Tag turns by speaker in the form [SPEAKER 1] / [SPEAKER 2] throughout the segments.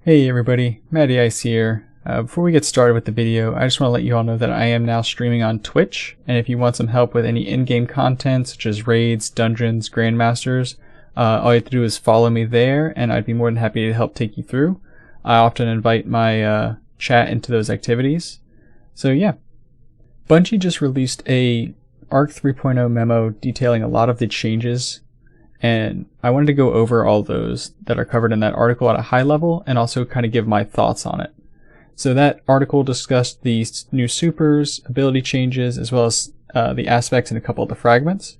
[SPEAKER 1] Hey everybody, Matty Ice here. Before we get started with the video, I just want to let you all know that I am now streaming on Twitch, and if you want some help with any in-game content such as raids, dungeons, grandmasters, all you have to do is follow me there, and I'd be more than happy to help take you through. I often invite my chat into those activities. So yeah. Bungie just released a Arc 3.0 memo detailing a lot of the changes, and I wanted to go over all those that are covered in that article at a high level and also kind of give my thoughts on it. So that article discussed the new supers, ability changes, as well as the aspects and a couple of the fragments.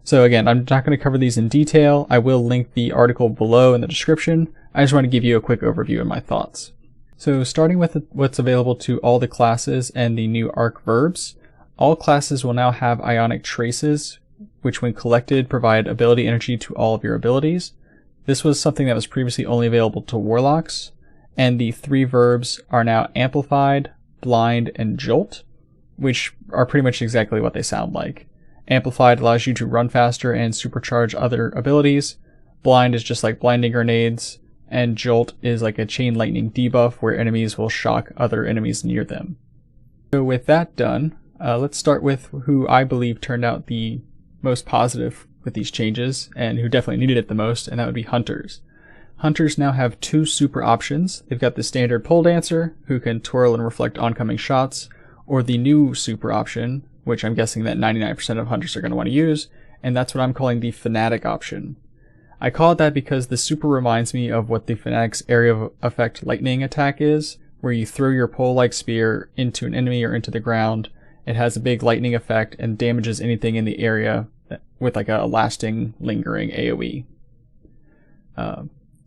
[SPEAKER 1] So again, I'm not going to cover these in detail. I will link the article below in the description. I just want to give you a quick overview of my thoughts. So starting with what's available to all the classes and the new Arc verbs, all classes will now have ionic traces, which when collected provide ability energy to all of your abilities. This was something that was previously only available to Warlocks, and the three verbs are now Amplified, Blind, and Jolt, which are pretty much exactly what they sound like. Amplified allows you to run faster and supercharge other abilities, Blind is just like blinding grenades, and Jolt is like a chain lightning debuff where enemies will shock other enemies near them. So with that done, let's start with who I believe turned out the most positive with these changes and who definitely needed it the most, and that would be Hunters. Hunters now have two super options. They've got the standard pole dancer, who can twirl and reflect oncoming shots, or the new super option, which I'm guessing that 99% of Hunters are going to want to use, and that's what I'm calling the Fanatic option. I call it that because the super reminds me of what the Fanatic's area of effect lightning attack is, where you throw your pole-like spear into an enemy or into the ground. It has a big lightning effect and damages anything in the area with like a lasting, lingering AoE.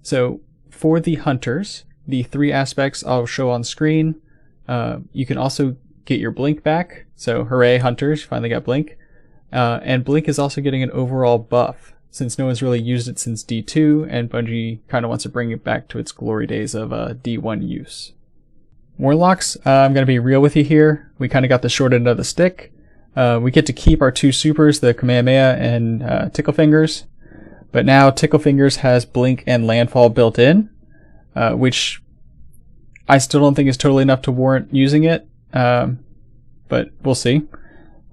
[SPEAKER 1] So for the Hunters, the three aspects I'll show on screen. You can also get your Blink back. So hooray, Hunters, finally got Blink. And Blink is also getting an overall buff, since no one's really used it since D2, and Bungie kind of wants to bring it back to its glory days of D1 use. Warlocks, I'm going to be real with you here. We kind of got the short end of the stick. We get to keep our two supers, the Kamehameha and Tickle Fingers. But now Tickle Fingers has Blink and Landfall built in, which I still don't think is totally enough to warrant using it. But we'll see.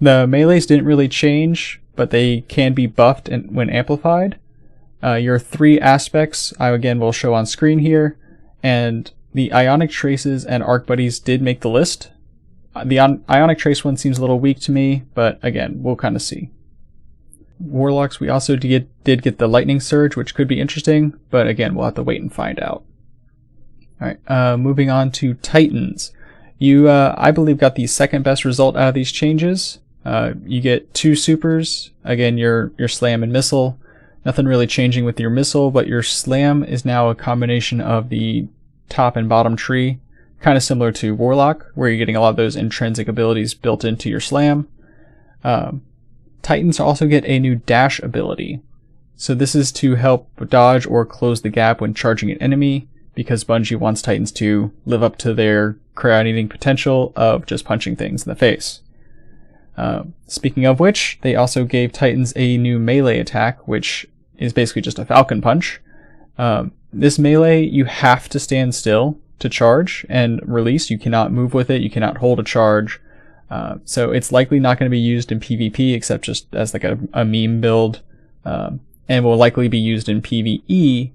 [SPEAKER 1] The melees didn't really change, but they can be buffed when amplified. Your three aspects, I again will show on screen here, and the Ionic Traces and Arc Buddies did make the list. The Ionic Trace one seems a little weak to me, but again, we'll kind of see. Warlocks, we also did get the Lightning Surge, which could be interesting, but again, we'll have to wait and find out. Alright, moving on to Titans. You, I believe, got the second best result out of these changes. You get two supers, again, your Slam and Missile. Nothing really changing with your Missile, but your Slam is now a combination of the top and bottom tree, kind of similar to Warlock, where you're getting a lot of those intrinsic abilities built into your Slam. Titans also get a new dash ability. So this is to help dodge or close the gap when charging an enemy, because Bungie wants Titans to live up to their crowd-eating potential of just punching things in the face. Speaking of which, they also gave Titans a new melee attack, which is basically just a Falcon Punch. This melee, you have to stand still to charge and release. You cannot move with it. You cannot hold a charge. So it's likely not going to be used in PvP except just as like a meme build, and will likely be used in PvE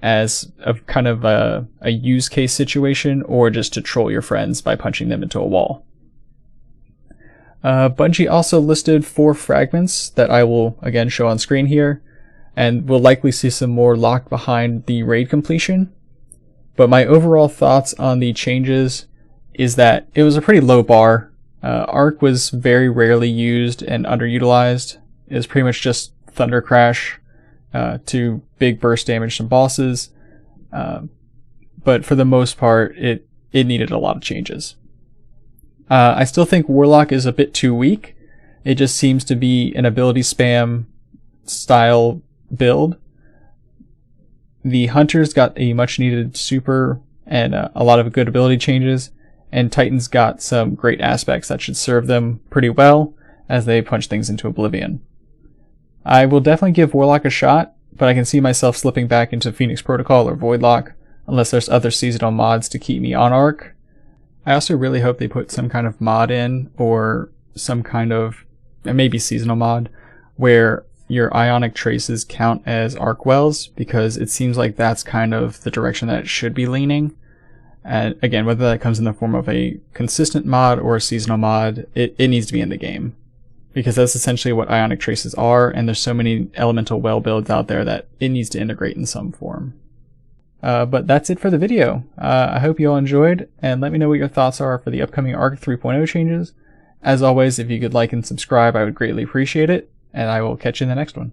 [SPEAKER 1] as a kind of a use case situation, or just to troll your friends by punching them into a wall. Bungie also listed 4 fragments that I will again show on screen here, and we'll likely see some more locked behind the raid completion. But my overall thoughts on the changes is that it was a pretty low bar. Arc was very rarely used and underutilized. It was pretty much just Thunder Crash to big burst damage some bosses. But for the most part, it needed a lot of changes. I still think Warlock is a bit too weak. It just seems to be an ability spam style build. The Hunters got a much needed super and a lot of good ability changes, and Titans got some great aspects that should serve them pretty well as they punch things into oblivion. I will definitely give Warlock a shot, but I can see myself slipping back into Phoenix Protocol or Voidlock. unless there's other seasonal mods to keep me on Arc. I also really hope they put some kind of mod in, or some kind of, maybe seasonal mod, where your ionic traces count as arc wells, because it seems like that's kind of the direction that it should be leaning. And again, whether that comes in the form of a consistent mod or a seasonal mod, it needs to be in the game, because that's essentially what ionic traces are, and there's so many elemental well builds out there that it needs to integrate in some form. But that's it for the video. I hope you all enjoyed, and let me know what your thoughts are for the upcoming Arc 3.0 changes. As always, if you could like and subscribe, I would greatly appreciate it, and I will catch you in the next one.